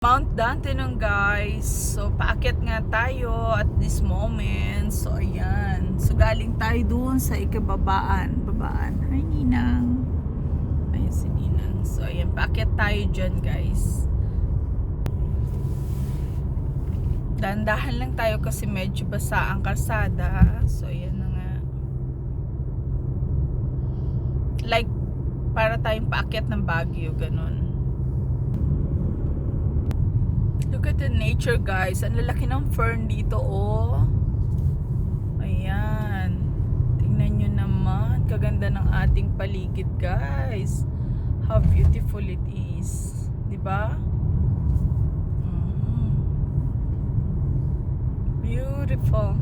Mount Dandenong guys. So paakyat nga tayo at this moment. So ayan. So galing tayo doon sa ikababaan. Babaan. Hi Ninang. Ayan si Ninang. So ayan. Paakyat tayo dyan guys. Dandahan lang tayo kasi medyo basa ang kalsada. So ayan na nga. Like para tayong paakyat ng Baguio. Ganun. Look at the nature guys. Ang lalaki ng fern dito oh. Ayan. Tingnan nyo naman. Kaganda ng ating paligid guys. How beautiful it is. Diba? Beautiful.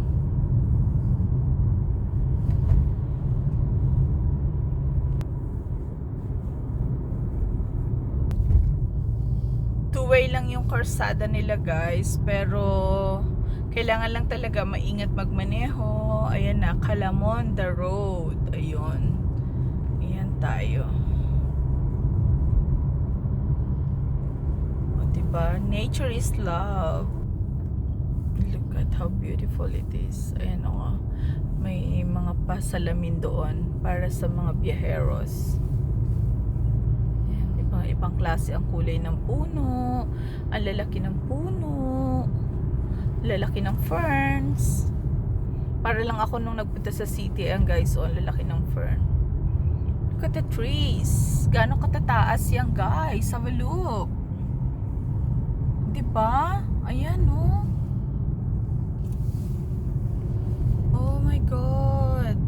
Two-way lang yung karsada nila guys, pero kailangan lang talaga maingat magmaneho. Ayan na, Calamonda Road. Ayun. Ayan tayo. O diba? Nature is love. Look at how beautiful it is. Ayan o. May mga pasalamin doon para sa mga biyaheros. Ibang klase ang kulay ng puno, ang lalaki ng puno, lalaki ng ferns. Para lang ako nung nagpunta sa city, ayan guys, oh, ang lalaki ng fern. Look at the trees. Gaano katataas yan guys, have a look. Diba? Ayan oh. Oh my god.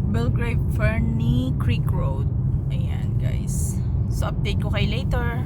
Belgrave Ferny Creek Road. Ayan guys. So update ko kayo later.